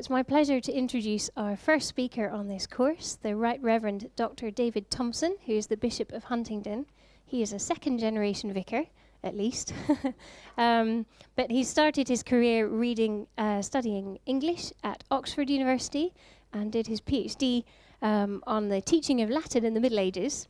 it's my pleasure to introduce our first speaker on this course, the Right Reverend Dr. David Thomson, who is the Bishop of Huntingdon. He is a second-generation vicar, at least. But he started his career studying English at Oxford University and did his PhD on the teaching of Latin in the Middle Ages.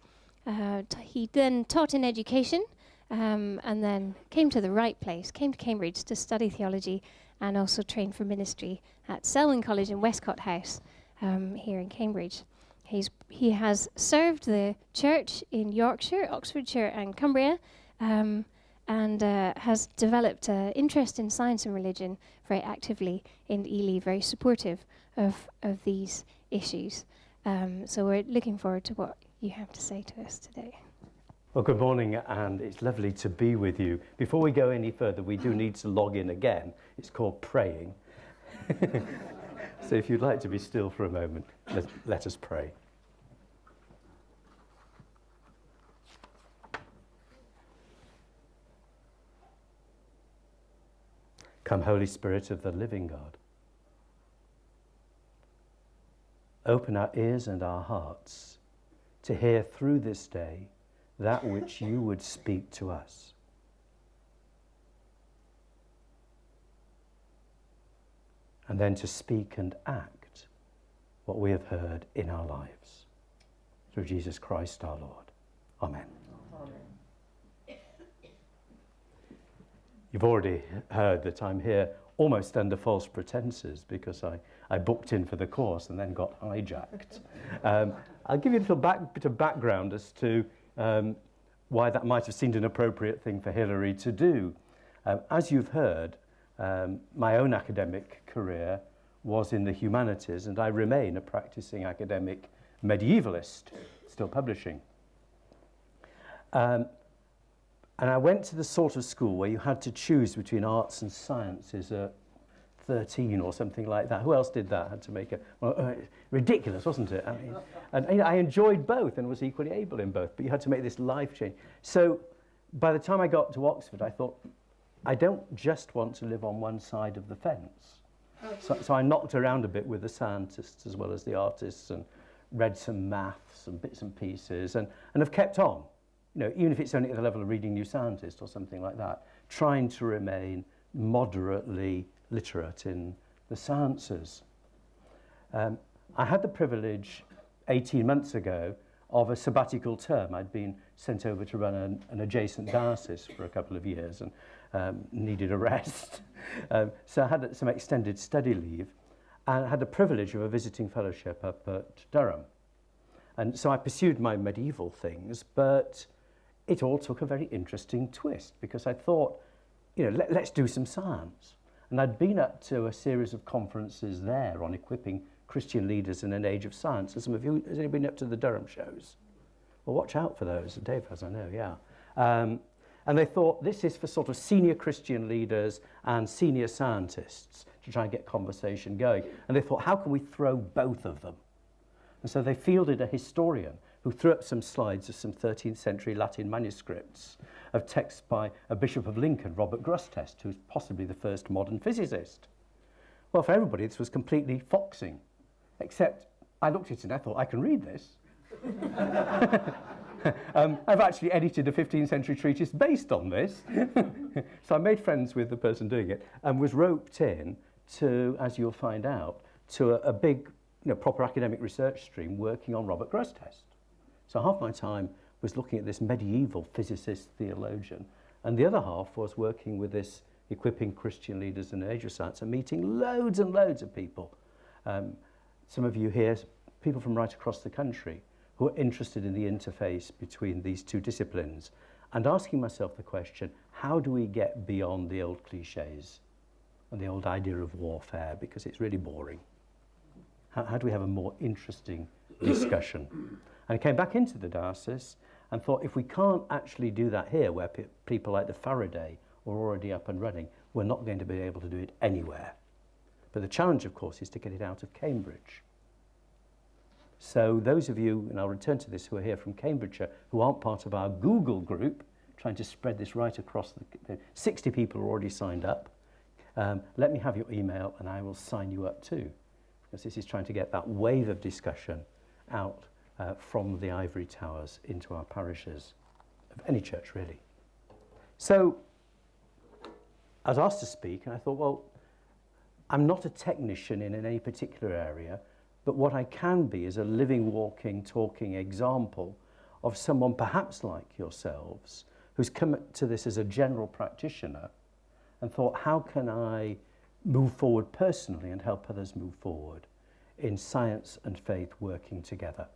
He then taught in education and then came to the right place, came to Cambridge to study theology and also trained for ministry at Selwyn College in Westcott House here in Cambridge. He has served the church in Yorkshire, Oxfordshire and Cumbria, and has developed an interest in science and religion very actively in Ely, very supportive of these issues. So we're looking forward to what you have to say to us today. Well, good morning, and it's lovely to be with you. Before we go any further, we do need to log in again. It's called praying. So if you'd like to be still for a moment, let us pray. Come, Holy Spirit of the living God. Open our ears and our hearts to hear through this day that which you would speak to us. And then to speak and act what we have heard in our lives. Through Jesus Christ our Lord. Amen. Amen. You've already heard that I'm here almost under false pretenses because I booked in for the course and then got hijacked. I'll give you a little bit of background as to why that might have seemed an appropriate thing for Hilary to do. As you've heard, my own academic career was in the humanities, and I remain a practicing academic medievalist, still publishing. And I went to the sort of school where you had to choose between arts and sciences at 13 or something like that. Who else did that? Had to make ridiculous, wasn't it? I mean, and I enjoyed both and was equally able in both, but you had to make this life change. So by the time I got to Oxford, I thought, I don't just want to live on one side of the fence. So I knocked around a bit with the scientists as well as the artists and read some maths and bits and pieces and have kept on. You know, even if it's only at the level of reading New Scientist or something like that, trying to remain moderately literate in the sciences. I had the privilege 18 months ago of a sabbatical term. I'd been sent over to run an adjacent diocese for a couple of years and needed a rest. So I had some extended study leave and had the privilege of a visiting fellowship up at Durham. And so I pursued my medieval things, but it all took a very interesting twist because I thought, you know, let's do some science. And I'd been up to a series of conferences there on equipping Christian leaders in an age of science. And some of you, has anybody been up to the Durham shows? Well, watch out for those. Dave has, I know, yeah. And they thought this is for sort of senior Christian leaders and senior scientists to try and get conversation going. And they thought, how can we throw both of them? And so they fielded a historian who threw up some slides of some 13th century Latin manuscripts of texts by a Bishop of Lincoln, Robert Grosseteste, who's possibly the first modern physicist. Well, for everybody, this was completely foxing, except I looked at it and I thought, I can read this. I've actually edited a 15th century treatise based on this. So I made friends with the person doing it and was roped in to, as you'll find out, to a big, proper academic research stream working on Robert Grosseteste. So half my time was looking at this medieval physicist theologian, and the other half was working with this equipping Christian leaders in the age of science and meeting loads and loads of people. Some of you here, people from right across the country, who are interested in the interface between these two disciplines, and asking myself the question, how do we get beyond the old cliches and the old idea of warfare, because it's really boring? How do we have a more interesting discussion? And I came back into the diocese and thought, if we can't actually do that here, where people like the Faraday are already up and running, we're not going to be able to do it anywhere. But the challenge, of course, is to get it out of Cambridge. So those of you, and I'll return to this, who are here from Cambridgeshire, who aren't part of our Google group, trying to spread this right across the 60 people are already signed up. Let me have your email and I will sign you up too. because this is trying to get that wave of discussion out from the ivory towers into our parishes, of any church really. So I was asked to speak, and I thought, well, I'm not a technician in any particular area, but what I can be is a living, walking, talking example of someone perhaps like yourselves who's come to this as a general practitioner and thought, how can I move forward personally and help others move forward in science and faith working together?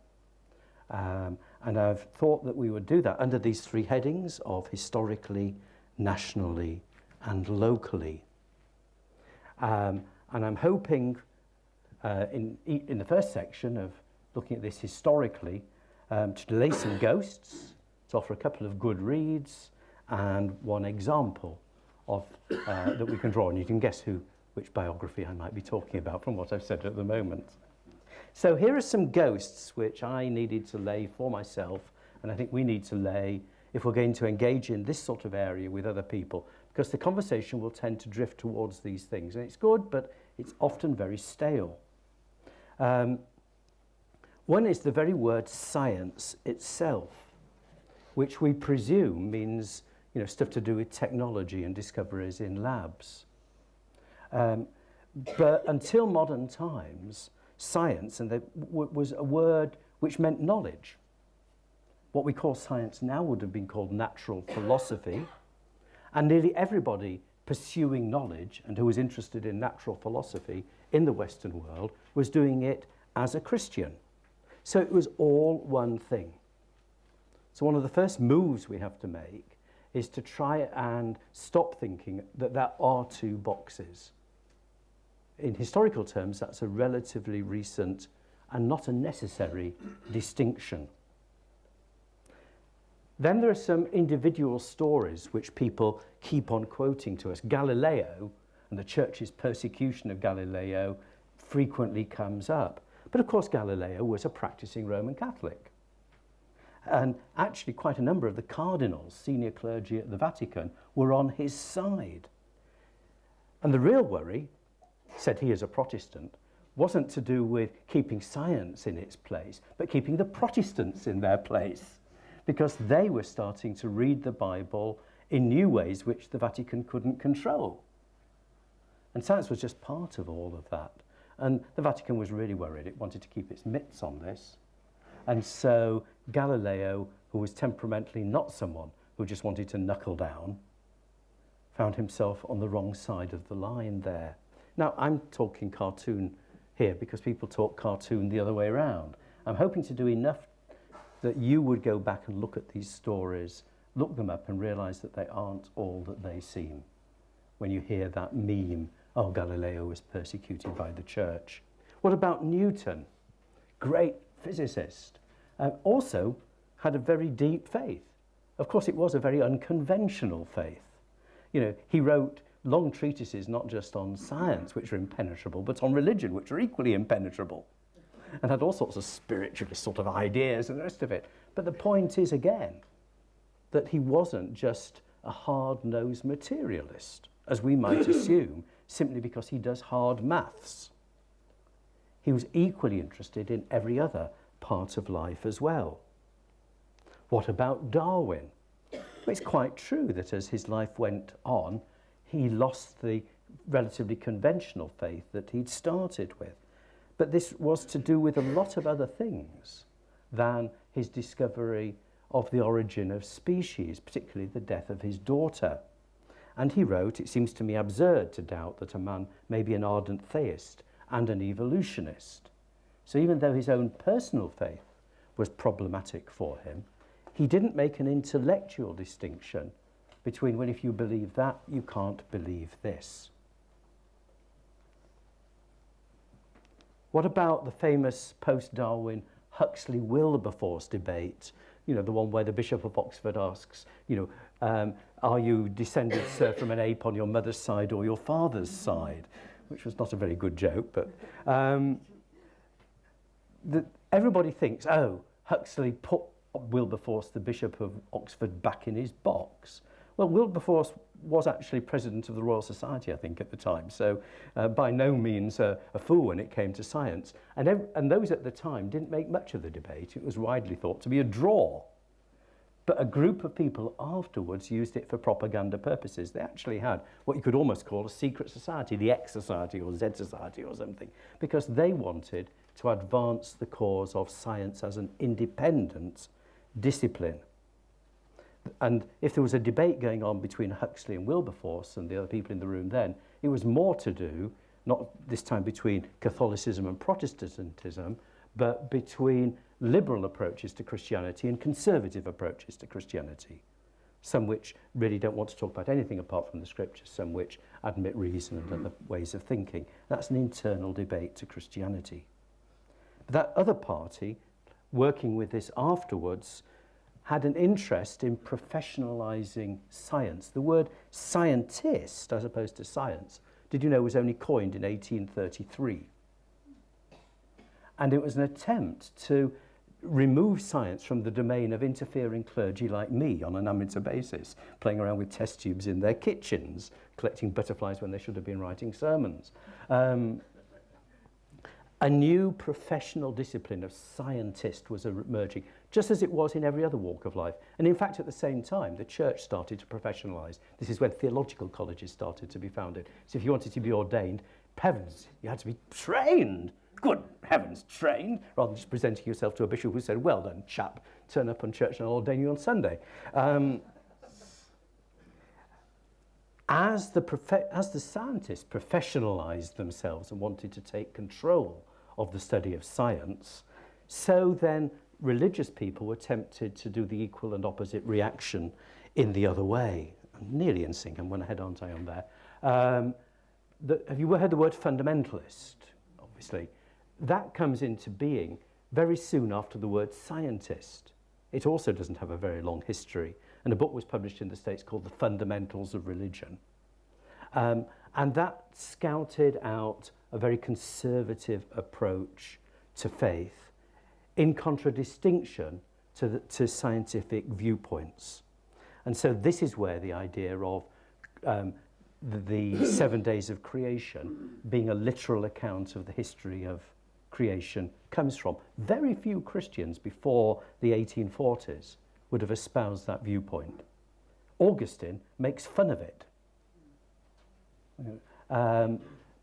And I've thought that we would do that under these three headings of historically, nationally, and locally. And I'm hoping in the first section of looking at this historically, to lay some ghosts, to offer a couple of good reads, and one example of that we can draw. And you can guess which biography I might be talking about from what I've said at the moment. So here are some ghosts which I needed to lay for myself, and I think we need to lay if we're going to engage in this sort of area with other people, because the conversation will tend to drift towards these things. And it's good, but it's often very stale. One is the very word science itself, which we presume means, you know, stuff to do with technology and discoveries in labs. But until modern times, science was a word which meant knowledge. What we call science now would have been called natural philosophy, and nearly everybody pursuing knowledge and who was interested in natural philosophy in the Western world was doing it as a Christian. So it was all one thing. So one of the first moves we have to make is to try and stop thinking that there are two boxes. In historical terms, that's a relatively recent and not a necessary distinction. Then there are some individual stories which people keep on quoting to us. Galileo and the church's persecution of Galileo frequently comes up. But of course, Galileo was a practicing Roman Catholic. And actually, quite a number of the cardinals, senior clergy at the Vatican, were on his side. And the real worry, said he as a Protestant, wasn't to do with keeping science in its place, but keeping the Protestants in their place, because they were starting to read the Bible in new ways which the Vatican couldn't control. And science was just part of all of that. And the Vatican was really worried. It wanted to keep its mitts on this. And so Galileo, who was temperamentally not someone who just wanted to knuckle down, found himself on the wrong side of the line there. Now, I'm talking cartoon here because people talk cartoon the other way around. I'm hoping to do enough that you would go back and look at these stories, look them up and realize that they aren't all that they seem. When you hear that meme, oh, Galileo was persecuted by the church. What about Newton? Great physicist. Also had a very deep faith. Of course, it was a very unconventional faith. You know, he wrote long treatises not just on science, which are impenetrable, but on religion, which are equally impenetrable, and had all sorts of spiritualist sort of ideas and the rest of it. But the point is, again, that he wasn't just a hard-nosed materialist, as we might assume, simply because he does hard maths. He was equally interested in every other part of life as well. What about Darwin? Well, it's quite true that as his life went on, he lost the relatively conventional faith that he'd started with. But this was to do with a lot of other things than his discovery of the origin of species, particularly the death of his daughter. And he wrote, "It seems to me absurd to doubt that a man may be an ardent theist and an evolutionist." So even though his own personal faith was problematic for him, he didn't make an intellectual distinction between, well, if you believe that, you can't believe this. What about the famous post-Darwin Huxley-Wilberforce debate? You know, the one where the Bishop of Oxford asks, you know, are you descended, sir, from an ape on your mother's side or your father's side? Which was not a very good joke, but everybody thinks, oh, Huxley put Wilberforce, the Bishop of Oxford, back in his box. Well, Wilberforce was actually president of the Royal Society, I think, at the time. So by no means a fool when it came to science. And those at the time didn't make much of the debate. It was widely thought to be a draw. But a group of people afterwards used it for propaganda purposes. They actually had what you could almost call a secret society, the X Society or Z Society or something, because they wanted to advance the cause of science as an independent discipline. And if there was a debate going on between Huxley and Wilberforce and the other people in the room then, it was more to do, not this time between Catholicism and Protestantism, but between liberal approaches to Christianity and conservative approaches to Christianity. Some which really don't want to talk about anything apart from the scriptures, some which admit reason and other ways of thinking. That's an internal debate to Christianity. But that other party, working with this afterwards, had an interest in professionalising science. The word scientist, as opposed to science, did you know was only coined in 1833? And it was an attempt to remove science from the domain of interfering clergy like me on an amateur basis, playing around with test tubes in their kitchens, collecting butterflies when they should have been writing sermons. A new professional discipline of scientist was emerging, just as it was in every other walk of life. And in fact, at the same time, the church started to professionalise. This is when theological colleges started to be founded. So if you wanted to be ordained, heavens, you had to be trained. Good heavens, trained, rather than just presenting yourself to a bishop who said, well done, chap, turn up on church and I'll ordain you on Sunday. As the scientists professionalised themselves and wanted to take control of the study of science, so then religious people were tempted to do the equal and opposite reaction in the other way. I'm nearly in sync, I'm going to head on, on there. Have you heard the word fundamentalist? Obviously. That comes into being very soon after the word scientist. It also doesn't have a very long history. And a book was published in the States called The Fundamentals of Religion. And that scouted out a very conservative approach to faith in contradistinction to scientific viewpoints. And so this is where the idea of the 7 days of creation being a literal account of the history of creation comes from. Very few Christians before the 1840s would have espoused that viewpoint. Augustine makes fun of it.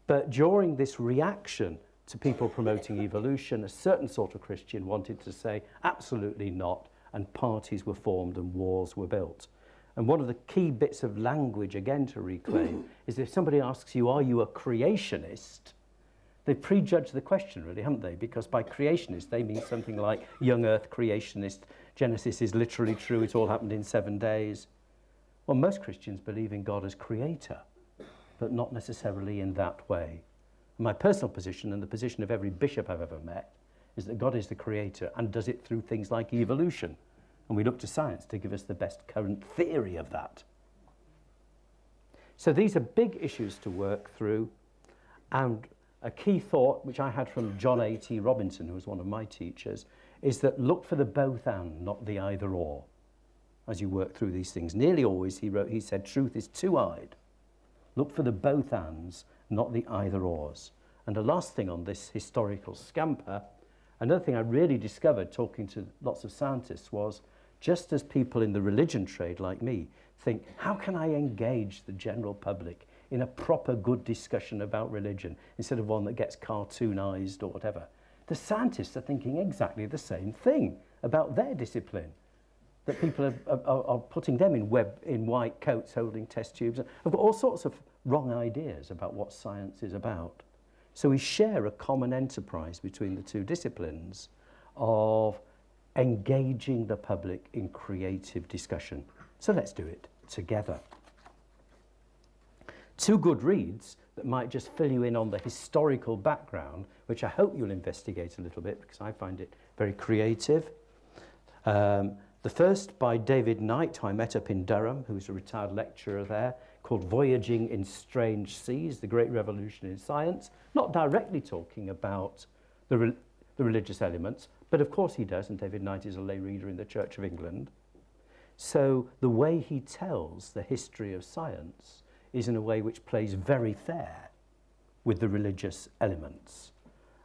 But during this reaction to people promoting evolution, a certain sort of Christian wanted to say, absolutely not, and parties were formed and wars were built. And one of the key bits of language, again, to reclaim, is if somebody asks you, are you a creationist? They prejudge the question, really, haven't they? Because by creationist, they mean something like young earth creationist, Genesis is literally true, it all happened in 7 days. Well, most Christians believe in God as creator, but not necessarily in that way. My personal position, and the position of every bishop I've ever met, is that God is the creator and does it through things like evolution. And we look to science to give us the best current theory of that. So these are big issues to work through, and a key thought, which I had from John A.T. Robinson, who was one of my teachers, is that look for the both and, not the either or, as you work through these things. Nearly always, he said, truth is two-eyed. Look for the both ands, not the either ors. And the last thing on this historical scamper, another thing I really discovered talking to lots of scientists was, just as people in the religion trade like me think, how can I engage the general public in a proper good discussion about religion instead of one that gets cartoonized or whatever? The scientists are thinking exactly the same thing about their discipline, that people are putting them in white coats holding test tubes. I've got all sorts of wrong ideas about what science is about. So we share a common enterprise between the two disciplines of engaging the public in creative discussion. So let's do it together. Two good reads that might just fill you in on the historical background, which I hope you'll investigate a little bit because I find it very creative. The first by David Knight, who I met up in Durham, who's a retired lecturer there, called Voyaging in Strange Seas, The Great Revolution in Science, not directly talking about the religious elements, but of course he does, and David Knight is a lay reader in the Church of England. So the way he tells the history of science is in a way which plays very fair with the religious elements.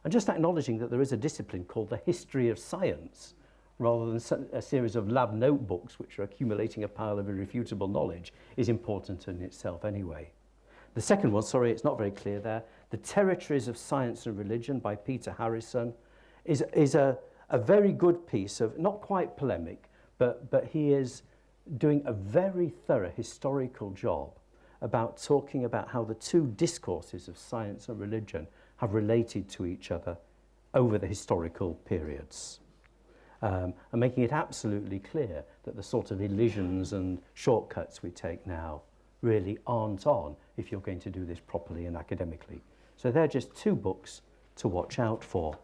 And just acknowledging that there is a discipline called the history of science, rather than a series of lab notebooks which are accumulating a pile of irrefutable knowledge, is important in itself anyway. The second one, sorry, it's not very clear there, The Territories of Science and Religion by Peter Harrison is a very good piece of, not quite polemic, but he is doing a very thorough historical job about talking about how the two discourses of science and religion have related to each other over the historical periods. And making it absolutely clear that the sort of elisions and shortcuts we take now really aren't on if you're going to do this properly and academically. So they're just two books to watch out for.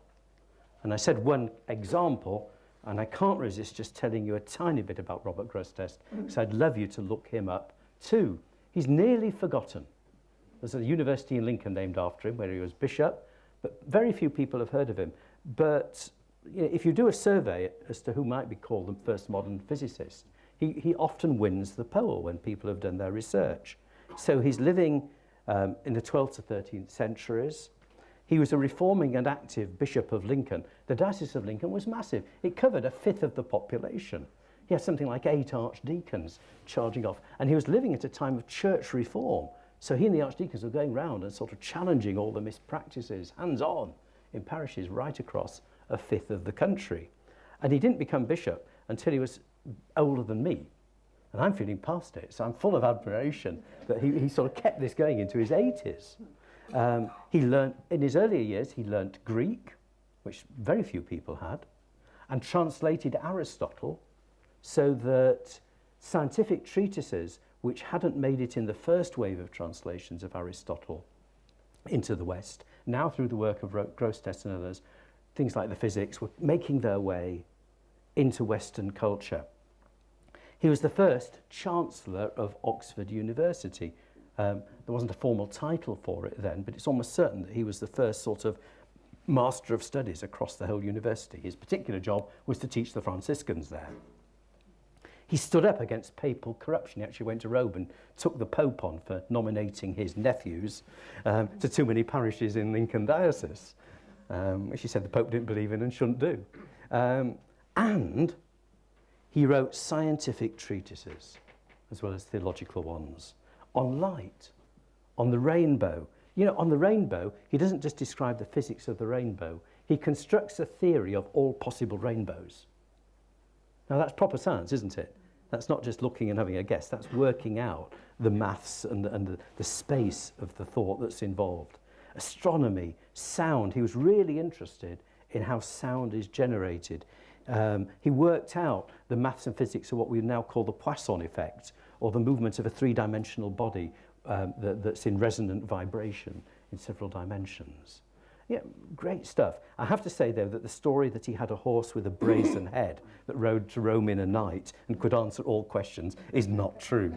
And I said one example, and I can't resist just telling you a tiny bit about Robert Grosseteste, because I'd love you to look him up too. He's nearly forgotten. There's a university in Lincoln named after him where he was bishop, but very few people have heard of him. But you know, if you do a survey as to who might be called the first modern physicist, he often wins the poll when people have done their research. So he's living in the 12th to 13th centuries. He was a reforming and active Bishop of Lincoln. The Diocese of Lincoln was massive. It covered a fifth of the population. He had something like 8 archdeacons charging off. And he was living at a time of church reform. So he and the archdeacons were going round and sort of challenging all the mispractices, hands-on, in parishes right across a fifth of the country. And he didn't become bishop until he was older than me. And I'm feeling past it, so I'm full of admiration that he sort of kept this going into his 80s. He learned, in his earlier years, he learnt Greek, which very few people had, and translated Aristotle so that scientific treatises which hadn't made it in the first wave of translations of Aristotle into the West, now through the work of Grosseteste and others, things like the physics were making their way into Western culture. He was the first Chancellor of Oxford University. There wasn't a formal title for it then, but it's almost certain that he was the first sort of Master of Studies across the whole university. His particular job was to teach the Franciscans there. He stood up against papal corruption. He actually went to Rome and took the Pope on for nominating his nephews to too many parishes in Lincoln Diocese, which he said the Pope didn't believe in and shouldn't do. And he wrote scientific treatises, as well as theological ones, on light, on the rainbow. You know, on the rainbow, he doesn't just describe the physics of the rainbow, he constructs a theory of all possible rainbows. Now that's proper science, isn't it? That's not just looking and having a guess, that's working out the maths and the space of the thought that's involved. Astronomy, sound, he was really interested in how sound is generated. He worked out the maths and physics of what we now call the Poisson effect, or the movement of a three-dimensional body that's in resonant vibration in several dimensions. Yeah, great stuff. I have to say, though, that the story that he had a horse with a brazen head that rode to Rome in a night and could answer all questions is not true.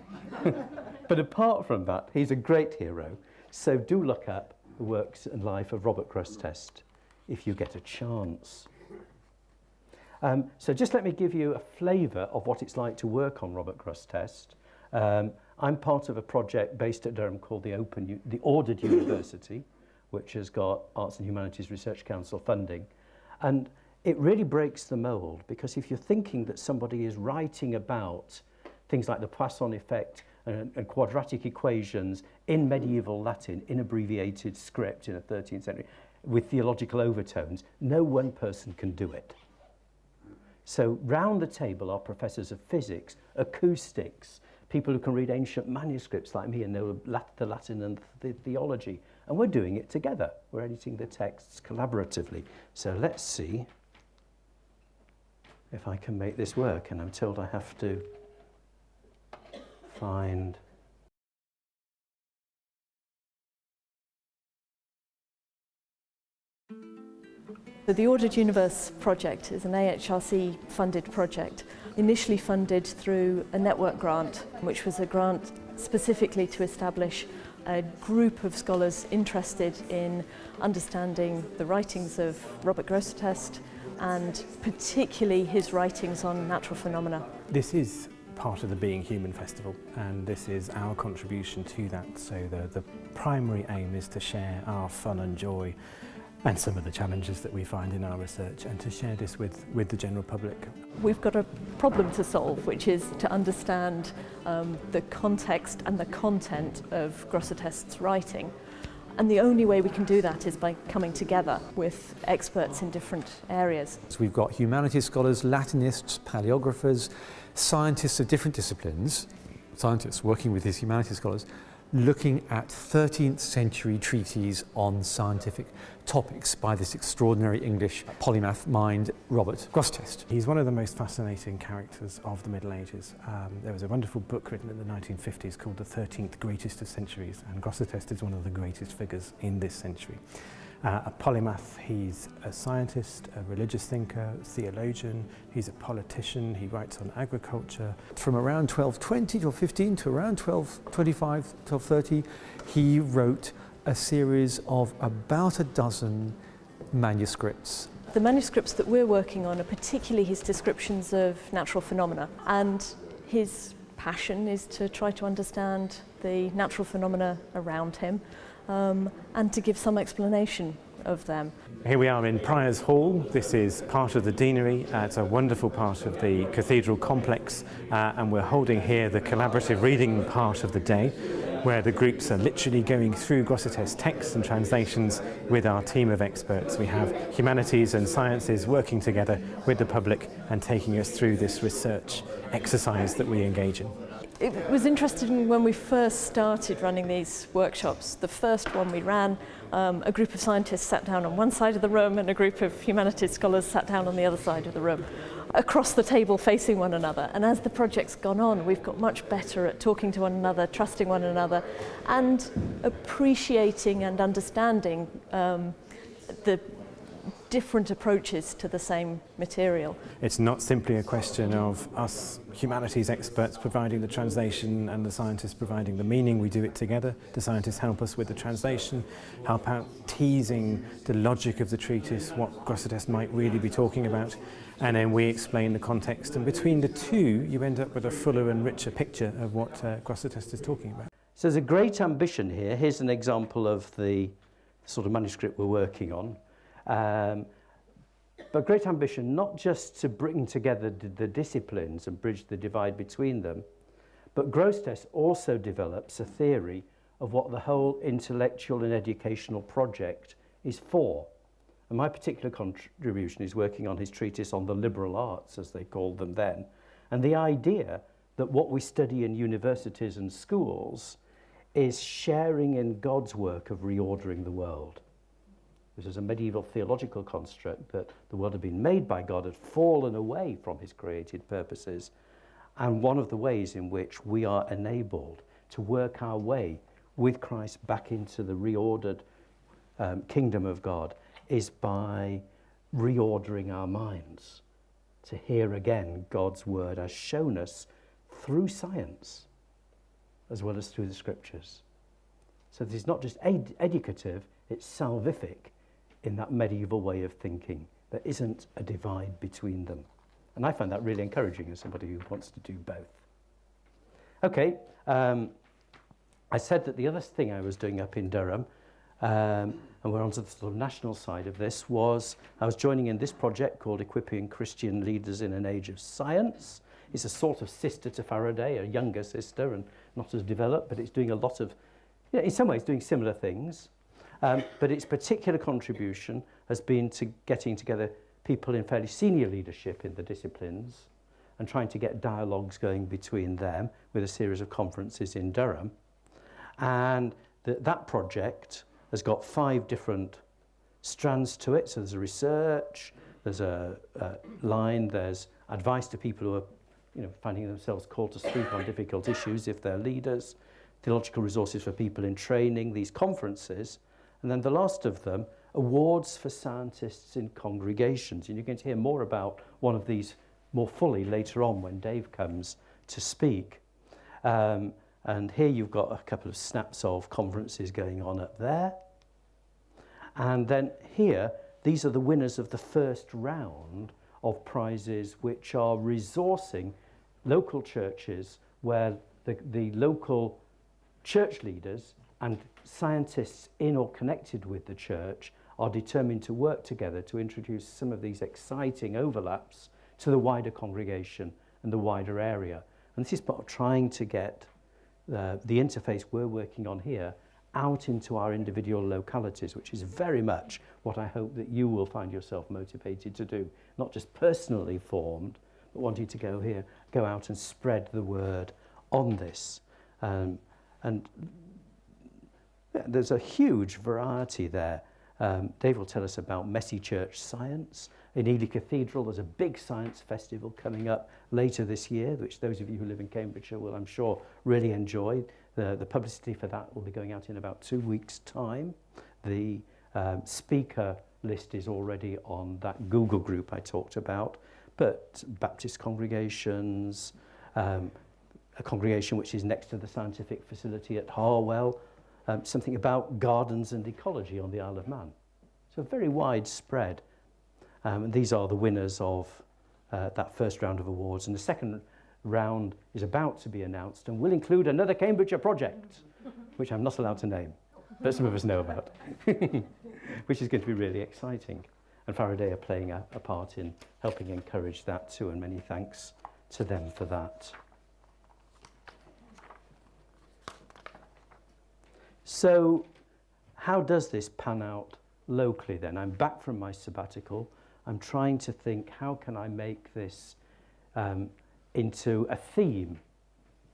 But apart from that, he's a great hero. So do look up the works and life of Robert Grosseteste if you get a chance. So just let me give you a flavour of what it's like to work on Robert Grosseteste. I'm part of a project based at Durham called the Ordered University, which has got Arts and Humanities Research Council funding. And it really breaks the mould, because if you're thinking that somebody is writing about things like the Poisson effect and quadratic equations in medieval Latin, in abbreviated script in a 13th century, with theological overtones, no one person can do it. So round the table are professors of physics, acoustics, people who can read ancient manuscripts like me and know the Latin and the theology. And we're doing it together. We're editing the texts collaboratively. So let's see if I can make this work. And I'm told I have to find... The Ordered Universe project is an AHRC-funded project, initially funded through a network grant, which was a grant specifically to establish a group of scholars interested in understanding the writings of Robert Grosseteste and particularly his writings on natural phenomena. This is part of the Being Human Festival, and this is our contribution to that. So the primary aim is to share our fun and joy and some of the challenges that we find in our research, and to share this with the general public. We've got a problem to solve, which is to understand the context and the content of Grosseteste's writing. And the only way we can do that is by coming together with experts in different areas. So we've got humanities scholars, Latinists, paleographers, scientists of different disciplines, scientists working with these humanities scholars, looking at 13th century treatises on scientific topics by this extraordinary English polymath mind, Robert Grosseteste. He's one of the most fascinating characters of the Middle Ages. There was a wonderful book written in the 1950s called The 13th Greatest of Centuries, and Grosseteste is one of the greatest figures in this century. A polymath, he's a scientist, a religious thinker, theologian, he's a politician, he writes on agriculture. From around 1220, 1215 to around 1225, 1230, he wrote a series of about a dozen manuscripts. The manuscripts that we're working on are particularly his descriptions of natural phenomena, and his passion is to try to understand the natural phenomena around him and to give some explanation of them. Here we are in Prior's Hall. This is part of the deanery. It's a wonderful part of the cathedral complex, and we're holding here the collaborative reading part of the day, where the groups are literally going through Grosseteste's texts and translations with our team of experts. We have humanities and sciences working together with the public and taking us through this research exercise that we engage in. It was interesting when we first started running these workshops. The first one we ran, a group of scientists sat down on one side of the room and a group of humanities scholars sat down on the other side of the room, across the table facing one another. And as the project's gone on, we've got much better at talking to one another, trusting one another, and appreciating and understanding the different approaches to the same material. It's not simply a question of us humanities experts providing the translation and the scientists providing the meaning. We do it together. The scientists help us with the translation, help out teasing the logic of the treatise, what Grosseteste might really be talking about, and then we explain the context. And between the two, you end up with a fuller and richer picture of what Grosseteste is talking about. So there's a great ambition here. Here's an example of the sort of manuscript we're working on. But great ambition, not just to bring together the disciplines and bridge the divide between them, but Grosseteste also develops a theory of what the whole intellectual and educational project is for. And my particular contribution is working on his treatise on the liberal arts, as they called them then, and the idea that what we study in universities and schools is sharing in God's work of reordering the world. This is a medieval theological construct that the world had been made by God, had fallen away from his created purposes, and one of the ways in which we are enabled to work our way with Christ back into the reordered kingdom of God is by reordering our minds to hear again God's word as shown us through science as well as through the scriptures. So this is not just educative, it's salvific in that medieval way of thinking. There isn't a divide between them. And I find that really encouraging as somebody who wants to do both. Okay, I said that the other thing I was doing up in Durham, and we're onto the sort of national side of this, was I was joining in this project called Equipping Christian Leaders in an Age of Science. It's a sort of sister to Faraday, a younger sister, and not as developed, but it's doing a lot of, in some ways, doing similar things. But its particular contribution has been to getting together people in fairly senior leadership in the disciplines and trying to get dialogues going between them with a series of conferences in Durham. And that project has got 5 different strands to it. So there's a research, there's a line, there's advice to people who are finding themselves called to speak on difficult issues if they're leaders, theological resources for people in training, these conferences. And then the last of them, awards for scientists in congregations. And you're going to hear more about one of these more fully later on when Dave comes to speak. And here you've got a couple of snaps of conferences going on up there. And then here, these are the winners of the first round of prizes which are resourcing local churches where the local church leaders and scientists in or connected with the church are determined to work together to introduce some of these exciting overlaps to the wider congregation and the wider area. And this is part of trying to get the interface we're working on here out into our individual localities, which is very much what I hope that you will find yourself motivated to do, not just personally formed, but wanting to go out and spread the word on this. And yeah, there's a huge variety there. Dave will tell us about messy church science. In Ely Cathedral, there's a big science festival coming up later this year, which those of you who live in Cambridgeshire will, I'm sure, really enjoy. The publicity for that will be going out in about 2 weeks' time. The speaker list is already on that Google group I talked about. But Baptist congregations, a congregation which is next to the scientific facility at Harwell, something about gardens and ecology on the Isle of Man. So very widespread. And these are the winners of that first round of awards. And the second round is about to be announced and will include another Cambridgeshire project, which I'm not allowed to name, but some of us know about, which is going to be really exciting. And Faraday are playing a part in helping encourage that too, and many thanks to them for that. So how does this pan out locally then? I'm back from my sabbatical. I'm trying to think, how can I make this into a theme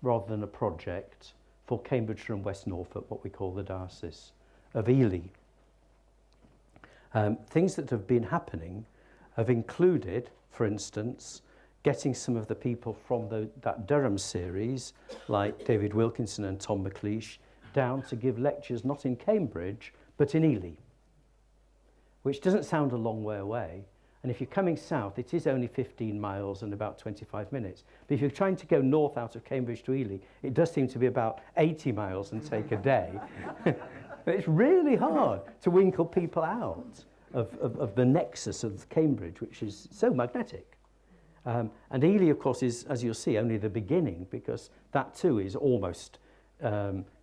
rather than a project for Cambridgeshire and West Norfolk, what we call the Diocese of Ely. Things that have been happening have included, for instance, getting some of the people from that Durham series, like David Wilkinson and Tom McLeish, down to give lectures not in Cambridge, but in Ely, which doesn't sound a long way away. And if you're coming south, it is only 15 miles and about 25 minutes. But if you're trying to go north out of Cambridge to Ely, it does seem to be about 80 miles and take a day. But it's really hard to winkle people out of the nexus of Cambridge, which is so magnetic. And Ely, of course, is, as you'll see, only the beginning, because that too is almost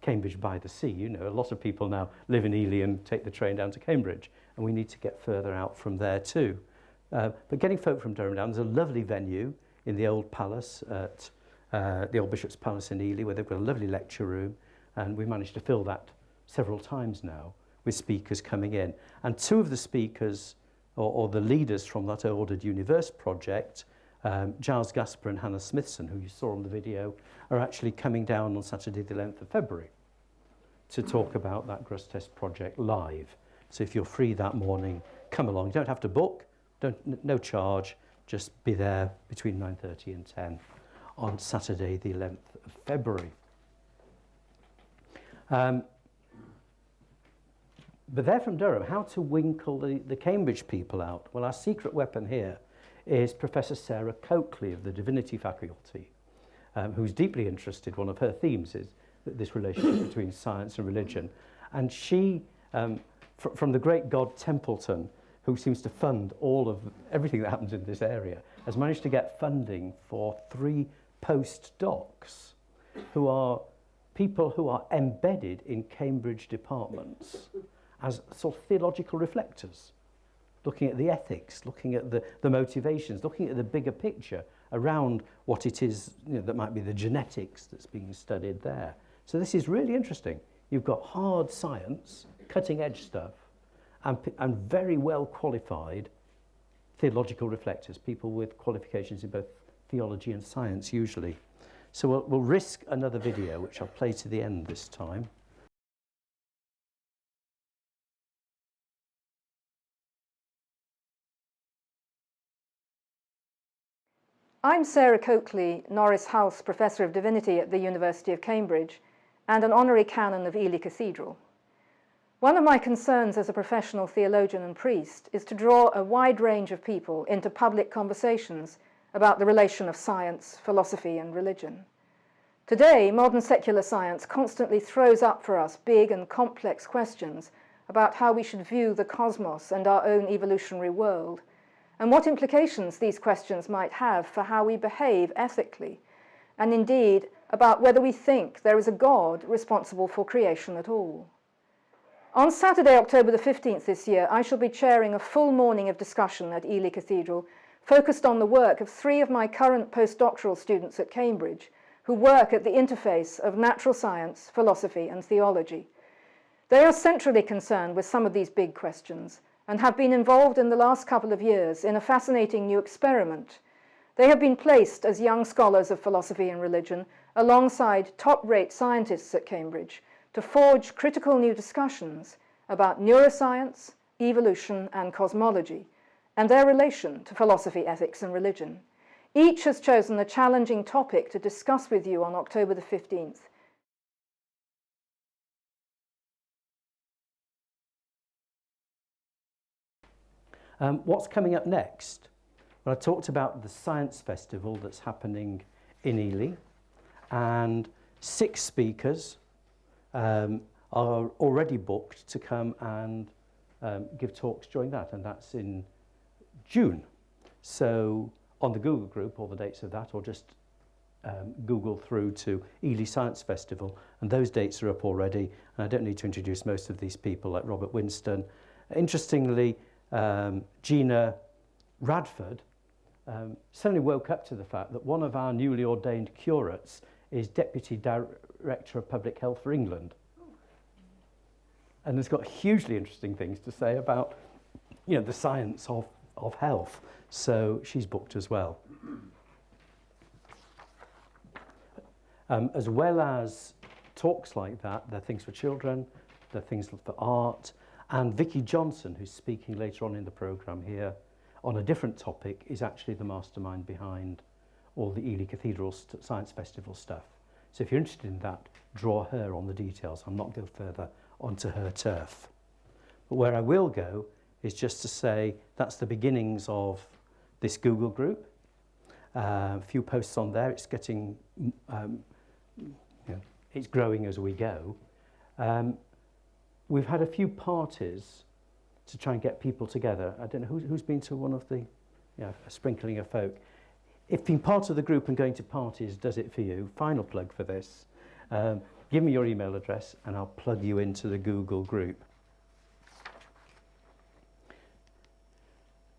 Cambridge by the sea. You know, a lot of people now live in Ely and take the train down to Cambridge, and we need to get further out from there too. But getting folk from Durham down, there's a lovely venue in the old palace at the old Bishop's Palace in Ely, where they've got a lovely lecture room, and we managed to fill that several times now with speakers coming in. And two of the speakers, or the leaders from that Ordered Universe project, Giles Gasper and Hannah Smithson, who you saw on the video, are actually coming down on Saturday the 11th of February to talk about that Grust Test project live. So if you're free that morning, come along. You don't have to book, no charge, just be there between 9:30 and 10 on Saturday the 11th of February. But they're from Durham. How to winkle the Cambridge people out? Well, our secret weapon here is Professor Sarah Coakley of the Divinity Faculty, who's deeply interested. One of her themes is this relationship between science and religion. And she, from the great god Templeton, who seems to fund all of everything that happens in this area, has managed to get funding for 3 postdocs who are people who are embedded in Cambridge departments as sort of theological reflectors, looking at the ethics, looking at the motivations, looking at the bigger picture around what it is, you know, that might be the genetics that's being studied there. So this is really interesting. You've got hard science, cutting edge stuff, and very well qualified theological reflectors, people with qualifications in both theology and science usually. So we'll risk another video, which I'll play to the end this time. I'm Sarah Coakley, Norris House Professor of Divinity at the University of Cambridge and an Honorary Canon of Ely Cathedral. One of my concerns as a professional theologian and priest is to draw a wide range of people into public conversations about the relation of science, philosophy, and religion. Today, modern secular science constantly throws up for us big and complex questions about how we should view the cosmos and our own evolutionary world, and what implications these questions might have for how we behave ethically and indeed about whether we think there is a God responsible for creation at all. On Saturday, October the 15th this year, I shall be chairing a full morning of discussion at Ely Cathedral focused on the work of 3 of my current postdoctoral students at Cambridge who work at the interface of natural science, philosophy and theology. They are centrally concerned with some of these big questions and have been involved in the last couple of years in a fascinating new experiment. They have been placed as young scholars of philosophy and religion alongside top-rate scientists at Cambridge to forge critical new discussions about neuroscience, evolution and cosmology, and their relation to philosophy, ethics and religion. Each has chosen a challenging topic to discuss with you on October the 15th. What's coming up next? Well, I talked about the Science Festival that's happening in Ely, and 6 speakers are already booked to come and give talks during that, and that's in June. So on the Google group, all the dates of that, or just Google through to Ely Science Festival, and those dates are up already, and I don't need to introduce most of these people like Robert Winston. Interestingly, Gina Radford suddenly woke up to the fact that one of our newly ordained curates is Deputy Director of Public Health for England. And has got hugely interesting things to say about, you know, the science of health. So she's booked as well. As well as talks like that, there are things for children, there are things for art, and Vicky Johnson, who's speaking later on in the programme here on a different topic, is actually the mastermind behind all the Ely Cathedral Science Festival stuff. So if you're interested in that, draw her on the details. I'm not going further onto her turf. But where I will go is just to say that's the beginnings of this Google group. A few posts on there. It's getting, it's growing as we go. We've had a few parties to try and get people together. I don't know who's been to one of the, a sprinkling of folk. If being part of the group and going to parties does it for you, final plug for this, give me your email address and I'll plug you into the Google group.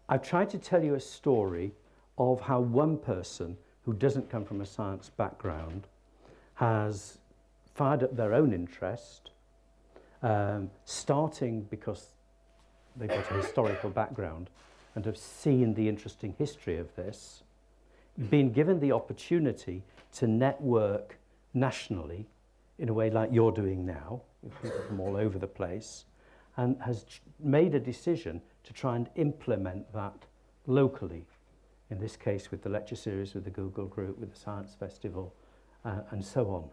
I've tried to tell you a story of how one person who doesn't come from a science background has fired up their own interest, starting because they've got a historical background and have seen the interesting history of this, been given the opportunity to network nationally in a way like you're doing now, with people from all over the place, and has made a decision to try and implement that locally, in this case with the lecture series, with the Google group, with the Science Festival, and so on.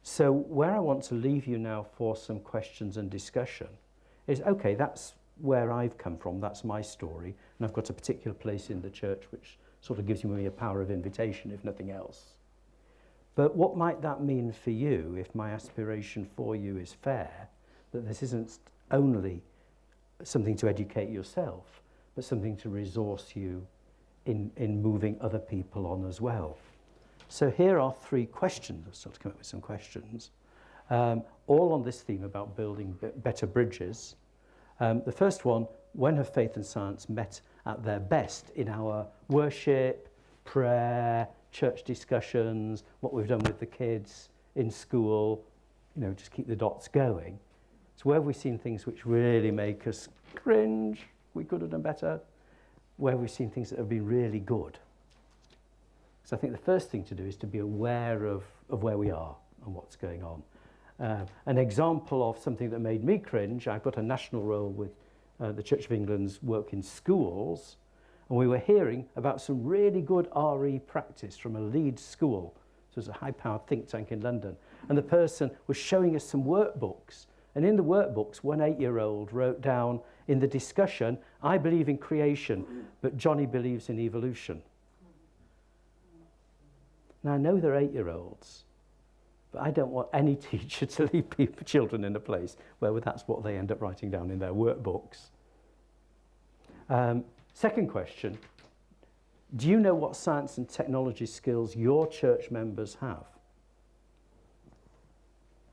So where I want to leave you now for some questions and discussion is, okay, that's where I've come from, that's my story, and I've got a particular place in the church which sort of gives me a power of invitation, if nothing else. But what might that mean for you if my aspiration for you is fair, that this isn't only something to educate yourself, but something to resource you in moving other people on as well. So here are 3 questions. I've started to come up with some questions, all on this theme about building better bridges. The first one, when have faith and science met at their best in our worship, prayer, church discussions, what we've done with the kids in school, just keep the dots going. So where have we seen things which really make us cringe, we could have done better, where we've seen things that have been really good. So I think the first thing to do is to be aware of where we are and what's going on. An example of something that made me cringe, I've got a national role with the Church of England's work in schools, and we were hearing about some really good RE practice from a Leeds school. So it was a high-powered think tank in London. And the person was showing us some workbooks. And in the workbooks, one 8-year-old wrote down in the discussion, I believe in creation, but Johnny believes in evolution. Now, I know they're 8-year-olds, but I don't want any teacher to leave children in a place where that's what they end up writing down in their workbooks. Second question, do you know what science and technology skills your church members have?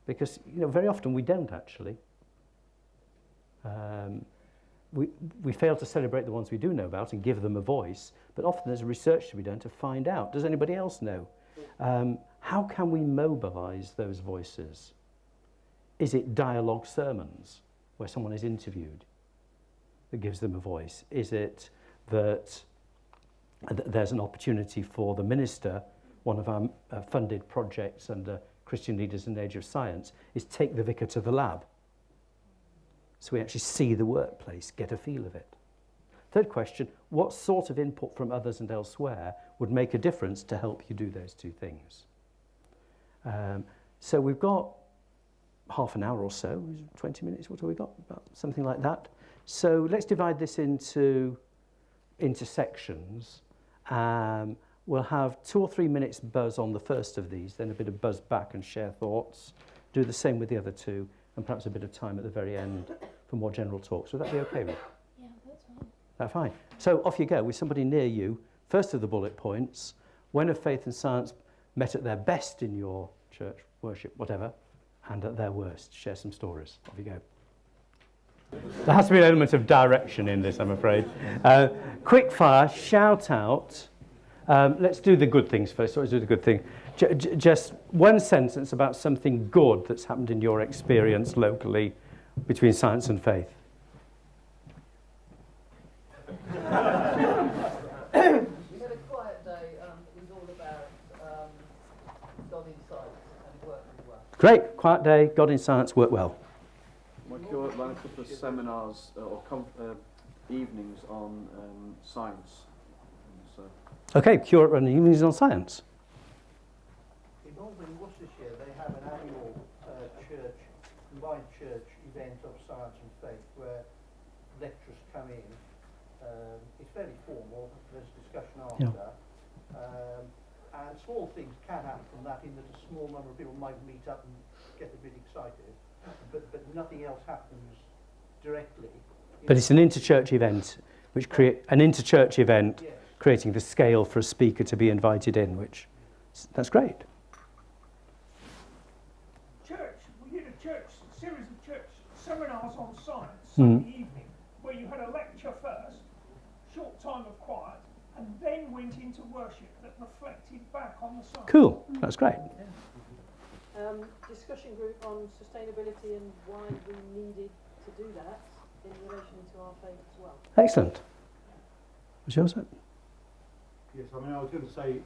Because, you know, very often we don't actually. We fail to celebrate the ones we do know about and give them a voice, but often there's research to be done to find out. Does anybody else know? How can we mobilise those voices? Is it dialogue sermons where someone is interviewed that gives them a voice? Is it that there's an opportunity for the minister, one of our funded projects under Christian Leaders in the Age of Science, is take the vicar to the lab. So we actually see the workplace, get a feel of it. Third question, what sort of input from others and elsewhere would make a difference to help you do those two things? So we've got half an hour or so, 20 minutes, what have we got? About something like that. So let's divide this into sections. We'll have 2 or 3 minutes buzz on the first of these, then a bit of buzz back and share thoughts. Do the same with the other two, and perhaps a bit of time at the very end for more general talks. Would that be okay, Ruth? Yeah, that's fine. That's fine. So off you go with somebody near you. First of the bullet points, when have faith and science met at their best in your church, worship, whatever, and at their worst? Share some stories. Off you go. There has to be an element of direction in this, I'm afraid. Quick fire, shout out. Let's do the good things first. Let's do the good thing. Just one sentence about something good that's happened in your experience locally between science and faith. We had a quiet day. It was all about God in science, and it worked really well. Great, quiet day, God in science, worked well. My curate ran a couple of seminars or evenings on science. So. Okay, curate running evenings on science. In Albany, Worcestershire, they have an annual combined church event of science and faith where lecturers come in. It's fairly formal, there's discussion after. Yeah. And small things can happen from that, in that a small number of people might meet up and get a bit excited, but nothing else happens directly. But it's an interchurch event, which Yes. creating the scale for a speaker to be invited in, that's great. We did a series of church seminars on science Sunday evening, where you had a lecture first, short time of quiet, and then went into worship that reflected back on the science. Cool, that's great. Discussion group on sustainability and why we needed to do that in relation to our faith as well. Excellent. What's yours? Yes, I mean, I was going to say,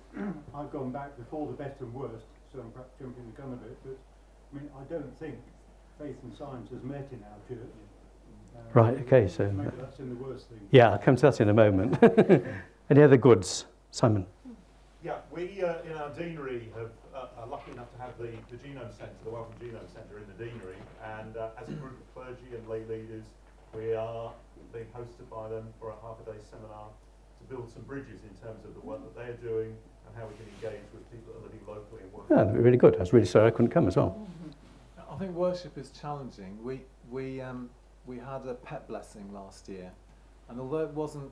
I've gone back before the best and worst, so I'm perhaps jumping the gun a bit, but I mean, I don't think faith and science has met in our church. Right, okay, so... Maybe that's in the worst thing. Yeah, I'll come to that in a moment. Any other goods? Simon? Yeah, we in our deanery are lucky enough to have the Genome Centre, the Wellcome Genome Centre in the deanery, and as a group of clergy and lay leaders, we are being hosted by them for a half-a-day seminar to build some bridges in terms of the work that they're doing and how we can engage with people that are living locally and working. Yeah, that'd be really good. I was really sorry I couldn't come as well. I think worship is challenging. We had a pet blessing last year, and although it wasn't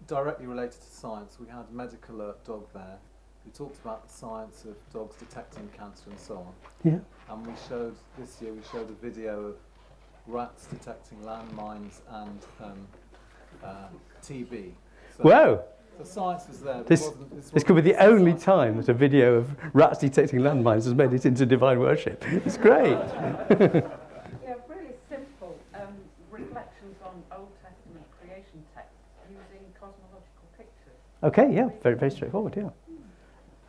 directly related to science, we had a medical alert dog there who talked about the science of dogs detecting cancer and so on. Yeah. And this year we showed a video of rats detecting landmines and TB. So Whoa! The science was there. This could be the only time that a video of rats detecting landmines has made it into divine worship. It's great. Yeah, really simple reflections on Old Testament creation texts using cosmological pictures. Okay, yeah, very, very straightforward, yeah.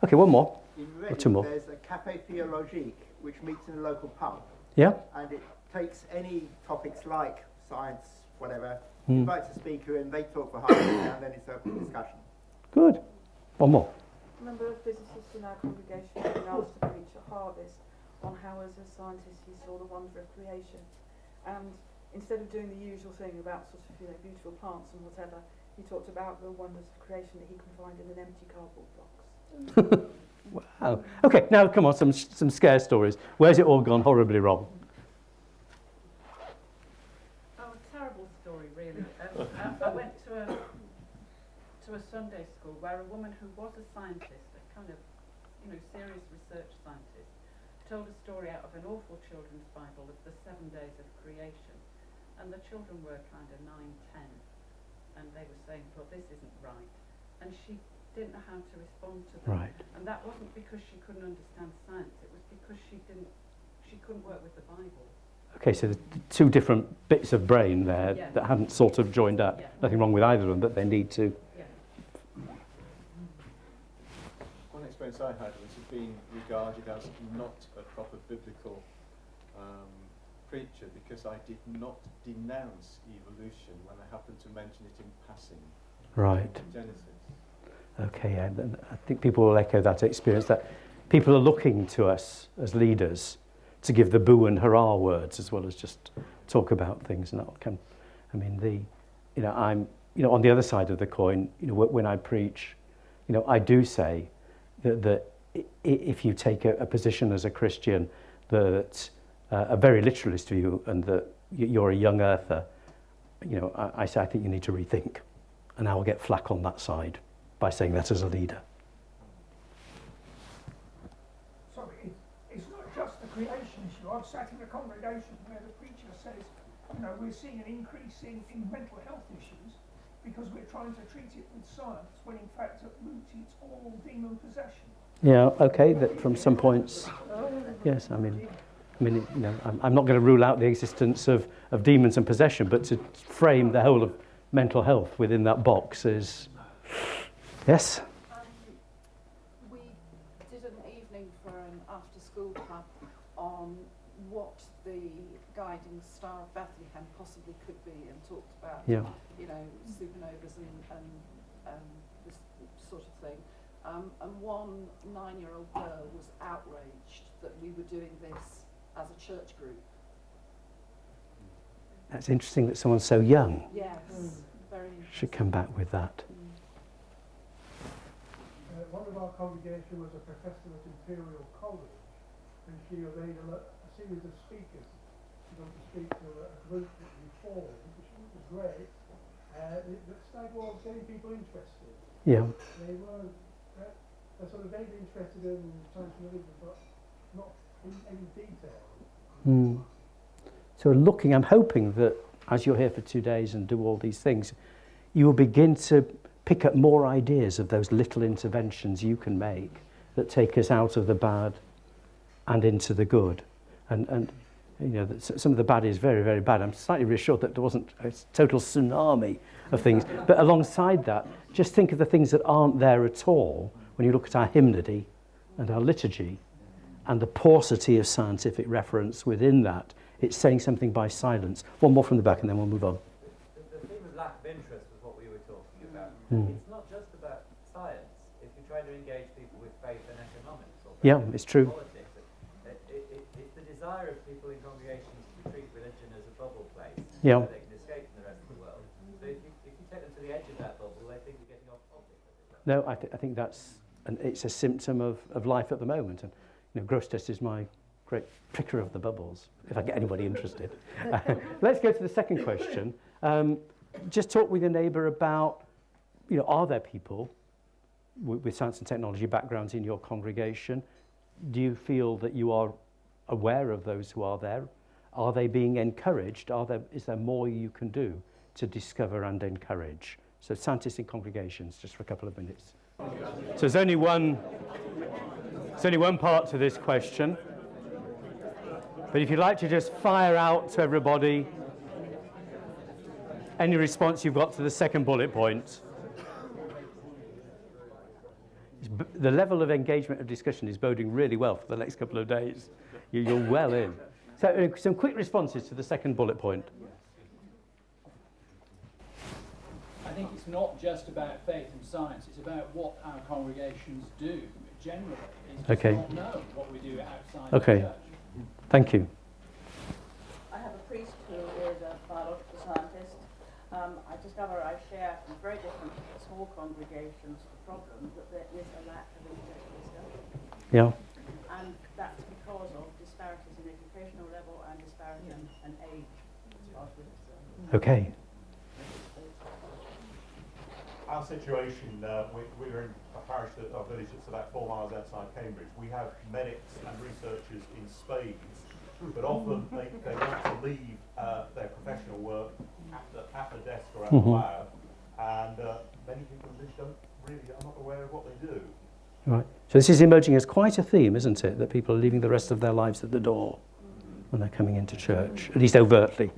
Okay, one more. In Or two more. There's a Café Theologique which meets in a local pub. Yeah. And it takes any topics like science, whatever, invites a speaker in, they talk for half an hour, and then it's open discussion. Good. One more. A number of physicists in our congregation have been asked to preach at Harvest on how, as a scientist, he saw the wonder of creation. And instead of doing the usual thing about sort of beautiful plants and whatever, he talked about the wonders of creation that he can find in an empty cardboard box. Wow. Okay, now come on, some scare stories. Where's it all gone horribly wrong? Oh, a terrible story, really. I went to to a Sunday school where a woman who was a scientist, a kind of, serious research scientist, told a story out of an awful children's Bible of the 7 days of creation. And the children were kind of 9, 10, and they were saying, well, this isn't right. And she didn't know how to respond to them. Right. And that wasn't because she couldn't understand science, it was because she couldn't work with the Bible. Okay, so the two different bits of brain there Yeah. that hadn't sort of joined up. Yeah. Nothing wrong with either of them, but they need to. Yeah. One experience I had was being regarded as not a proper biblical preacher because I did not denounce evolution when I happened to mention it in passing. Right. In Genesis. Okay, and I think people will echo that experience, that people are looking to us as leaders to give the boo and hurrah words as well as just talk about things. And that can, I mean, I'm, on the other side of the coin, when I preach, I do say that if you take a position as a Christian that a very literalist view and that you're a young earther, I say I think you need to rethink, and I will get flack on that side by saying that as a leader. So it's not just the creation issue. I've sat in a congregation where the preacher says, we're seeing an increase in mental health issues because we're trying to treat it with science, when in fact at root it's all demon possession. Yeah, okay, that from some points, yes, I mean, I'm not going to rule out the existence of demons and possession, but to frame the whole of mental health within that box is, yes? We did an evening for an after-school club on what the guiding star of Bethlehem possibly could be, and talked about, supernovas and this sort of thing. And one 9-year-old girl was outraged that we were doing this as a church group. That's interesting that someone so young very should come back with that. One of our congregation was a professor at Imperial College, and she arranged a series of speakers to go to speak to a group that we formed, which was great. The stag was getting people interested. Yeah. They weren't, they're sort of vaguely interested in science and religion, but not in any detail. So I'm hoping that as you're here for 2 days and do all these things, you will begin to pick up more ideas of those little interventions you can make that take us out of the bad and into the good. And some of the bad is very, very bad. I'm slightly reassured that there wasn't a total tsunami of things. But alongside that, just think of the things that aren't there at all when you look at our hymnody and our liturgy and the paucity of scientific reference within that. It's saying something by silence. One more from the back and then we'll move on. The theme of lack of interest was what we were talking about. It's not just about science. If you try to engage people with faith and economics or It's true. politics, it's the desire of people in congregations to treat religion as a bubble place so they can escape from the rest of the world. So if you take them to the edge of that bubble, they think you're getting off topic. No, I think it's a symptom of life at the moment. And Grosseteste is my great picker of the bubbles, if I get anybody interested. Let's go to the second question. Just talk with your neighbour about, are there people with science and technology backgrounds in your congregation? Do you feel that you are aware of those who are there? Are they being encouraged? Is there more you can do to discover and encourage? So scientists in congregations, just for a couple of minutes. So there's only one part to this question. But if you'd like to just fire out to everybody any response you've got to the second bullet point. The level of engagement of discussion is boding really well for the next couple of days. You're well in. So some quick responses to the second bullet point. I think it's not just about faith and science, it's about what our congregations do generally. It's just not know what we do outside the church. Thank you. I have a priest who is a biological scientist. I discover I share from very different small congregations the problem that there is a lack of intellectual discussion. Yeah. And that's because of disparities in educational level and disparity in age. Okay. our situation, we're in a parish, a village that's about 4 miles outside Cambridge. We have medics and researchers in spades, but often they want to leave their professional work at the desk or at the lab, and many people in this don't really are not aware of what they do. Right. So this is emerging as quite a theme, isn't it? That people are leaving the rest of their lives at the door when they're coming into church, at least overtly.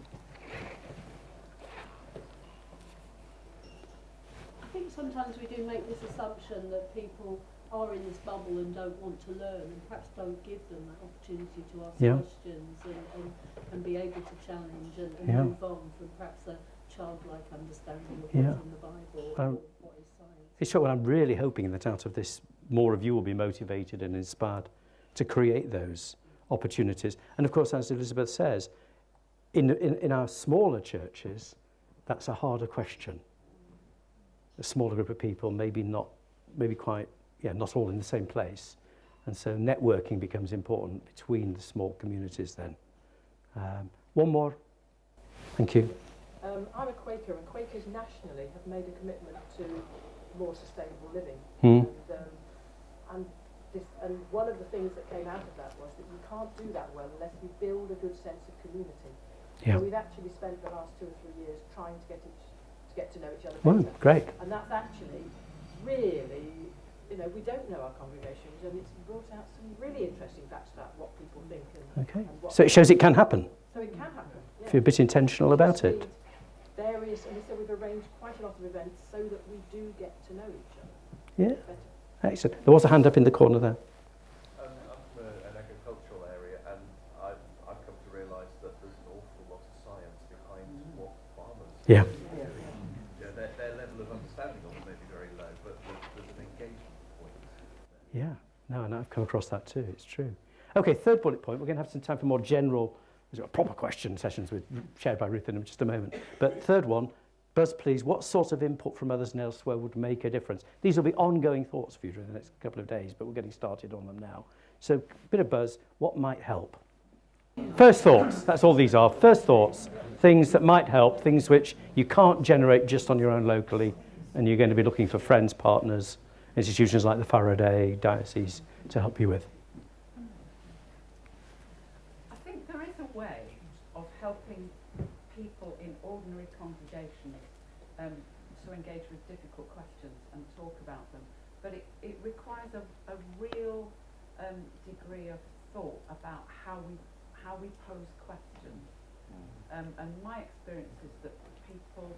I think sometimes we do make this assumption that people are in this bubble and don't want to learn, and perhaps don't give them that opportunity to ask questions and be able to challenge and move on from perhaps a childlike understanding of what's in the Bible or what is science. It's true. Well, I'm really hoping that out of this, more of you will be motivated and inspired to create those opportunities. And of course, as Elizabeth says, in our smaller churches, that's a harder question. A smaller group of people, maybe not all in the same place. And so networking becomes important between the small communities then. One more. Thank you. I'm a Quaker, and Quakers nationally have made a commitment to more sustainable living. And one of the things that came out of that was that you can't do that well unless you build a good sense of community. Yeah. So we've actually spent the last 2 or 3 years trying to get to know each other Well, better. great. And that's actually really, we don't know our congregations, and it's brought out some really interesting facts about what people think. Okay. So it shows it can happen. So it can happen. Yeah. If you're a bit intentional about it. Various, and so we've arranged quite a lot of events so that we do get to know each other. Yeah. Excellent. There was a hand up in the corner there. I'm from an agricultural area, and I've come to realise that there's an awful lot of science behind what farmers do. Their level of understanding of it may be very low, but there's an engagement point. Yeah. No, and I've come across that too. It's true. Okay, third bullet point. We're going to have some time for more general, proper question sessions shared by Ruth in just a moment. But third one, buzz please, what sort of input from others and elsewhere would make a difference? These will be ongoing thoughts for you during the next couple of days, but we're getting started on them now. So a bit of buzz, what might help? First thoughts, that's all these are. First thoughts, things that might help, things which you can't generate just on your own locally, and you're going to be looking for friends, partners, institutions like the Faraday, diocese to help you with. I think there is a way of helping people in ordinary congregations to engage with difficult questions and talk about them, but it requires a real degree of thought about how we pose questions. And my experience is that people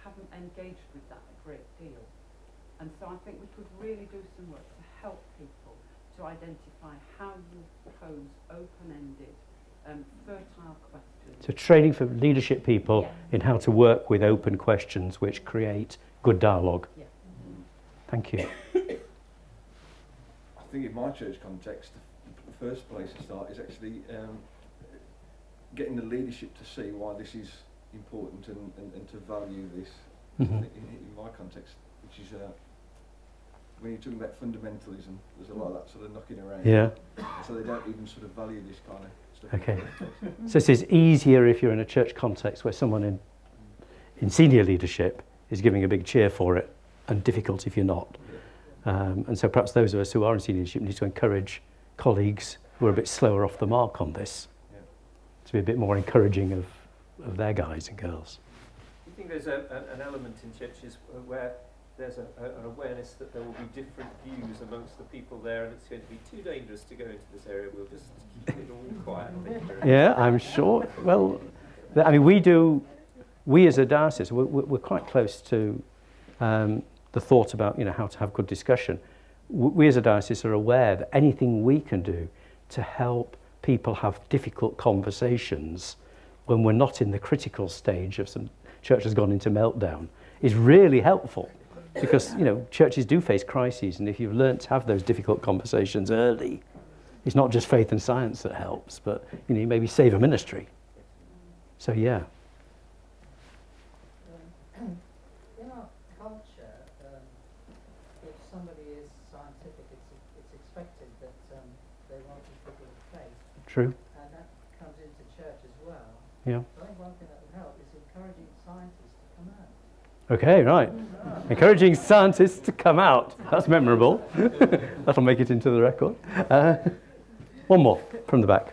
haven't engaged with that a great deal. And so I think we could really do some work to help people to identify how you pose open-ended, fertile questions. So training for leadership people in how to work with open questions which create good dialogue. Yeah. Thank you. I think in my church context, the first place to start is actually getting the leadership to see why this is important and to value this. In my context, which is when you're talking about fundamentalism, there's a lot of that sort of knocking around. Yeah. So they don't even sort of value this kind of stuff. Okay. So this is easier if you're in a church context where someone in senior leadership is giving a big cheer for it, and difficult if you're not. And so perhaps those of us who are in senior leadership need to encourage colleagues who are a bit slower off the mark on this to be a bit more encouraging of their guys and girls. Do you think there's an element in churches where there's an awareness that there will be different views amongst the people there, and it's going to be too dangerous to go into this area, we'll just keep it all quiet? Yeah, I'm sure. Well, I mean, we as a diocese, we're quite close to the thought about, how to have good discussion. We as a diocese are aware that anything we can do to help people have difficult conversations when we're not in the critical stage of some church has gone into meltdown is really helpful. Because, churches do face crises, and if you've learnt to have those difficult conversations early, it's not just faith and science that helps, but, you maybe save a ministry. So, yeah. In our culture, if somebody is scientific, it's expected that they want to people of faith. True. And that comes into church as well. Yeah. So I think one thing that would help is encouraging scientists to come out. Okay, right. Encouraging scientists to come out. That's memorable. That'll make it into the record. One more from the back.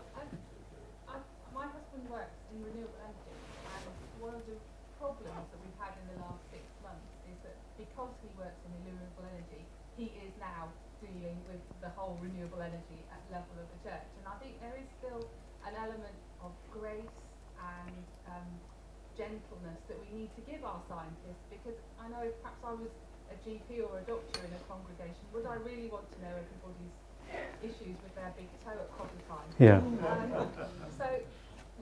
My husband works in renewable energy, and one of the problems that we've had in the last 6 months is that because he works in renewable energy, he is now dealing with the whole renewable energy at level of the church. And I think there is still an element of grace and gentleness that we need to give our scientists, because I know if perhaps I was a GP or a doctor in a congregation, would I really want to know everybody's issues with their big toe at coffee time? Yeah. So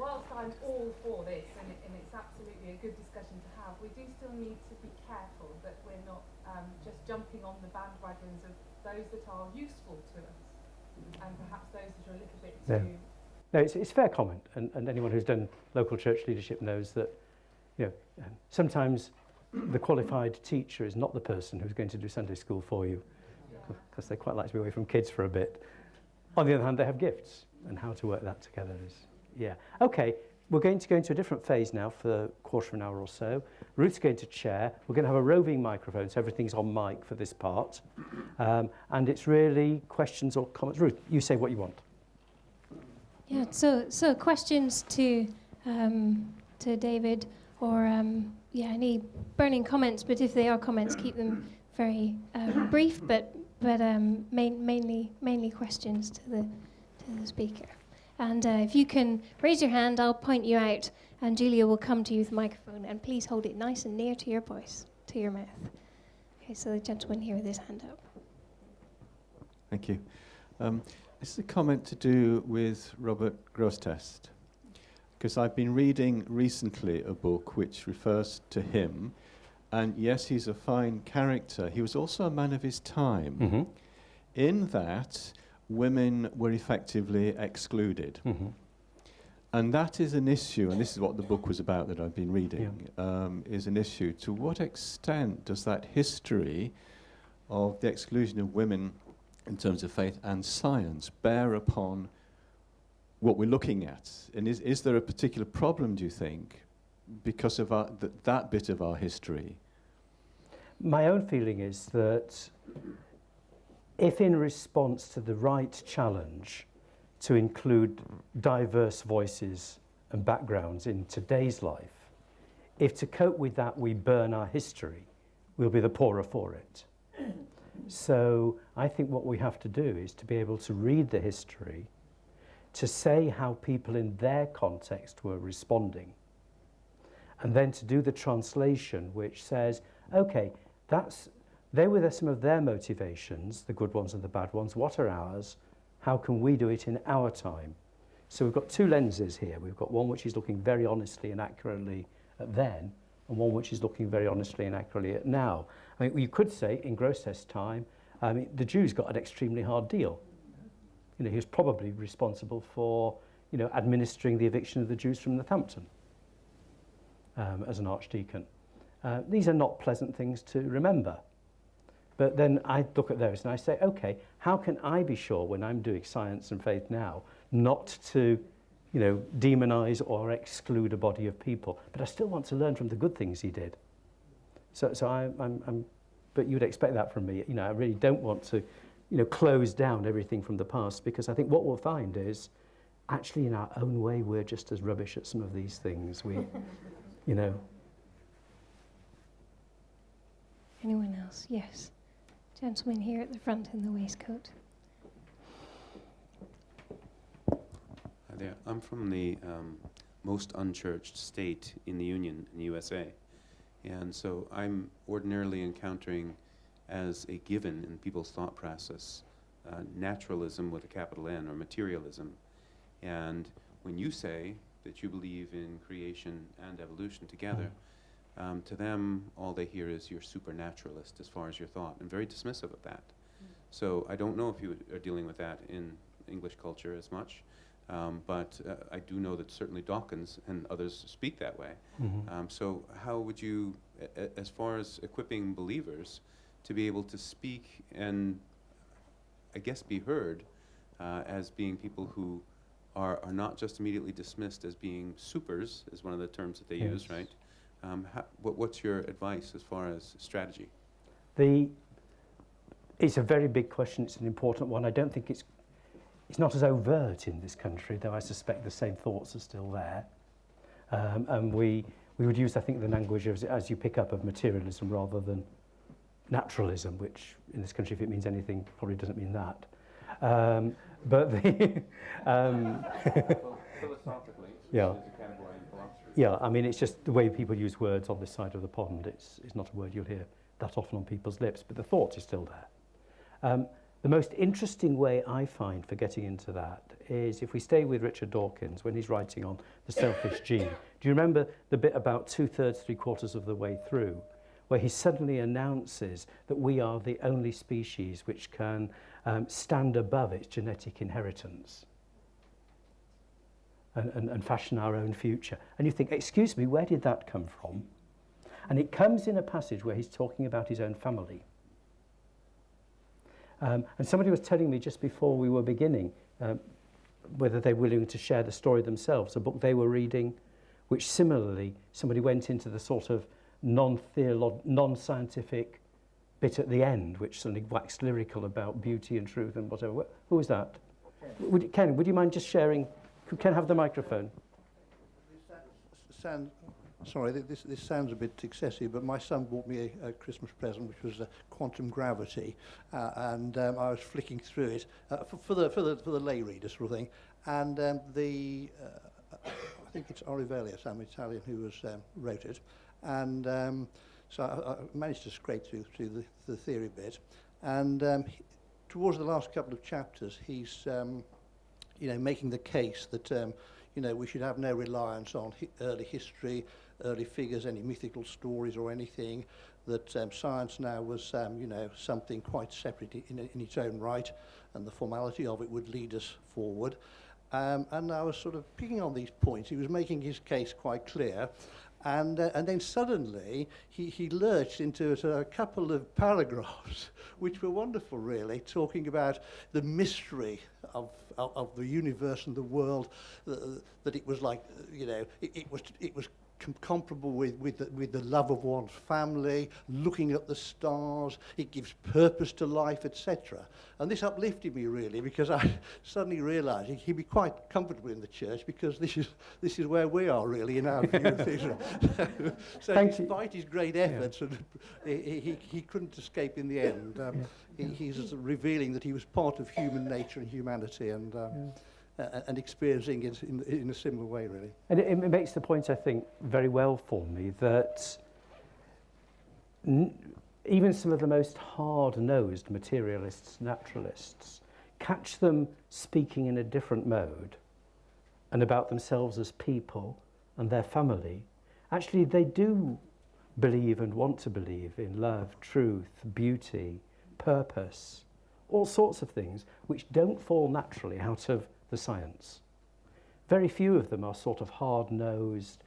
whilst I'm all for this, and it's absolutely a good discussion to have, we do still need to be careful that we're not just jumping on the bandwagons of those that are useful to us, and perhaps those that are a little bit too... No, it's a fair comment, and anyone who's done local church leadership knows that, sometimes the qualified teacher is not the person who's going to do Sunday school for you, because they quite like to be away from kids for a bit. On the other hand, they have gifts, and how to work that together is, Okay, we're going to go into a different phase now for a quarter of an hour or so. Ruth's going to chair. We're going to have a roving microphone, so everything's on mic for this part. And it's really questions or comments. Ruth, you say what you want. Yeah, so questions to David, or any burning comments, but if they are comments, keep them very brief, but mainly questions to the speaker. And if you can raise your hand, I'll point you out, and Julia will come to you with the microphone, and please hold it nice and near to your voice, to your mouth. Okay, so the gentleman here with his hand up. Thank you. This is a comment to do with Robert Grosseteste, because I've been reading recently a book which refers to him, and yes, he's a fine character. He was also a man of his time, in that women were effectively excluded. And that is an issue, and this is what the book was about that I've been reading, is an issue. To what extent does that history of the exclusion of women in terms of faith and science bear upon what we're looking at? And is there a particular problem, do you think, because of that bit of our history? My own feeling is that if in response to the right challenge to include diverse voices and backgrounds in today's life, if to cope with that we burn our history, we'll be the poorer for it. So I think what we have to do is to be able to read the history, to say how people in their context were responding, and then to do the translation which says, okay, they were some of their motivations, the good ones and the bad ones. What are ours? How can we do it in our time? So we've got two lenses here. We've got one which is looking very honestly and accurately at then, and one which is looking very honestly and accurately at now. I mean, you could say in Grosseteste's time, the Jews got an extremely hard deal. He was probably responsible for, administering the eviction of the Jews from Northampton as an archdeacon. These are not pleasant things to remember. But then I look at those and I say, okay, how can I be sure when I'm doing science and faith now not to, demonize or exclude a body of people? But I still want to learn from the good things he did. So but you'd expect that from me. I really don't want to, close down everything from the past, because I think what we'll find is actually in our own way we're just as rubbish at some of these things. Anyone else? Yes. Gentleman here at the front in the waistcoat. Hi there. I'm from the most unchurched state in the Union, in the USA. And so I'm ordinarily encountering as a given in people's thought process naturalism with a capital N, or materialism. And when you say that you believe in creation and evolution together, to them all they hear is you're supernaturalist as far as your thought, and very dismissive of that. So I don't know if you are dealing with that in English culture as much, but I do know that certainly Dawkins and others speak that way. So how would you, as far as equipping believers to be able to speak and I guess be heard as being people who are not just immediately dismissed as being supers, is one of the terms that they use, right? What's your advice as far as strategy? It's a very big question. It's an important one. I don't think it's not as overt in this country, though I suspect the same thoughts are still there. And we would use, I think, the language as you pick up of materialism rather than naturalism, which in this country, if it means anything, probably doesn't mean that. But the philosophically, yeah. is a category in philosophy. Yeah, I mean, it's just the way people use words on this side of the pond. It's not a word you'll hear that often on people's lips, but the thought is still there. The most interesting way I find for getting into that is if we stay with Richard Dawkins when he's writing on the selfish gene. Do you remember the bit about 2/3, 3/4 of the way through, where he suddenly announces that we are the only species which can stand above its genetic inheritance and fashion our own future? And you think, excuse me, where did that come from? And it comes in a passage where he's talking about his own family. And somebody was telling me just before we were beginning whether they were willing to share the story themselves, a book they were reading, which similarly somebody went into the sort of non-scientific bit at the end, which suddenly waxed lyrical about beauty and truth and whatever. Who was that? Ken, would you mind just sharing? Could Ken have the microphone? Sorry, this sounds a bit excessive, but my son bought me a Christmas present, which was Quantum Gravity, and I was flicking through it for the lay reader sort of thing, and I think it's Orivelia, some Italian, who wrote it, and so I managed to scrape through the theory bit, and towards the last couple of chapters, he's making the case that we should have no reliance on early history, early figures, any mythical stories or anything, that science now was something quite separate in its own right, and the formality of it would lead us forward. And I was sort of picking on these points. He was making his case quite clear, and then suddenly he lurched into a couple of paragraphs which were wonderful, really, talking about the mystery of the universe and the world, that it was like, it was comparable with the love of one's family, looking at the stars, it gives purpose to life, etc. And this uplifted me, really, because I suddenly realised he'd be quite comfortable in the church, because this is where we are, really, in our view of things. So despite his great efforts, he couldn't escape in the end. He's revealing that he was part of human nature and humanity, and experiencing it in a similar way, really. And it makes the point, I think, very well for me that even some of the most hard-nosed materialists, naturalists, catch them speaking in a different mode and about themselves as people and their family. Actually, they do believe and want to believe in love, truth, beauty, purpose, all sorts of things which don't fall naturally out of the science. Very few of them are sort of hard-nosed,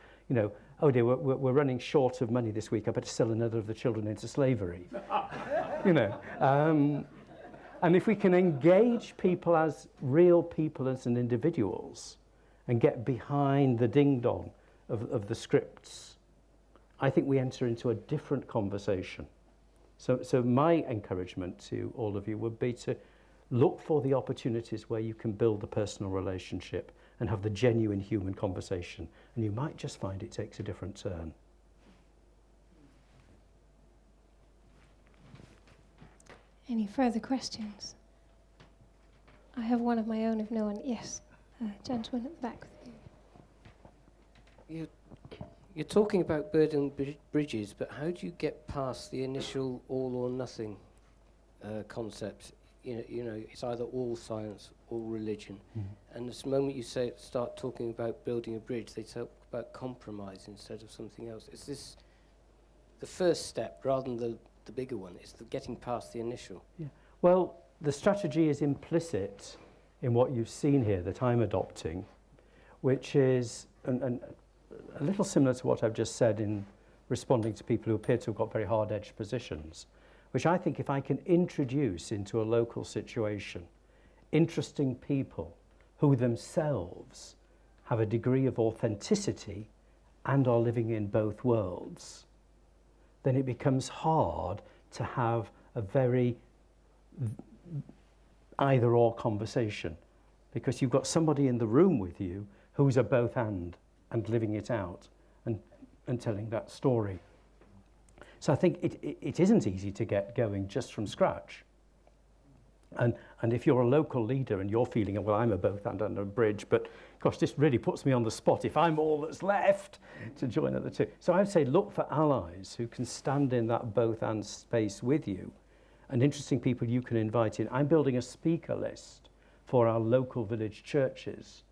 oh dear, we're running short of money this week, I better sell another of the children into slavery. And if we can engage people as real people, as an individuals, and get behind the ding-dong of the scripts, I think we enter into a different conversation. So my encouragement to all of you would be to look for the opportunities where you can build a personal relationship and have the genuine human conversation, and you might just find it takes a different turn. Any further questions? I have one of my own if no one... Yes, gentleman at the back. You're talking about building bridges, but how do you get past the initial all or nothing concept? It's either all science or religion. And this moment you start talking about building a bridge, they talk about compromise instead of something else. Is this the first step rather than the bigger one? It's the getting past the initial. Yeah. Well, the strategy is implicit in what you've seen here that I'm adopting, which is and a little similar to what I've just said in responding to people who appear to have got very hard-edged positions, which I think if I can introduce into a local situation interesting people who themselves have a degree of authenticity and are living in both worlds, then it becomes hard to have a very either-or conversation, because you've got somebody in the room with you who's a both and living it out and telling that story. So I think it isn't easy to get going just from scratch. And if you're a local leader and you're feeling, well, I'm a both and a bridge, but gosh, this really puts me on the spot if I'm all that's left to join at the two. So I would say look for allies who can stand in that both and space with you, and interesting people you can invite in. I'm building a speaker list for our local village churches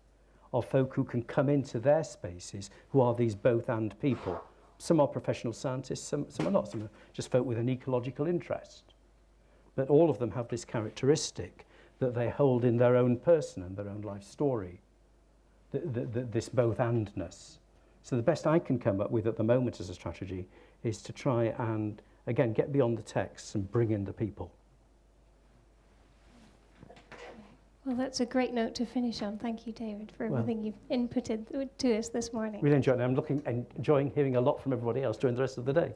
of folk who can come into their spaces who are these both and people. Some are professional scientists, some are not, some are just folk with an ecological interest. But all of them have this characteristic that they hold in their own person and their own life story, this both-andness. So the best I can come up with at the moment as a strategy is to try and, again, get beyond the texts and bring in the people. Well, that's a great note to finish on. Thank you, David, for everything you've inputted to us this morning. Really enjoyed it. I'm enjoying hearing a lot from everybody else during the rest of the day.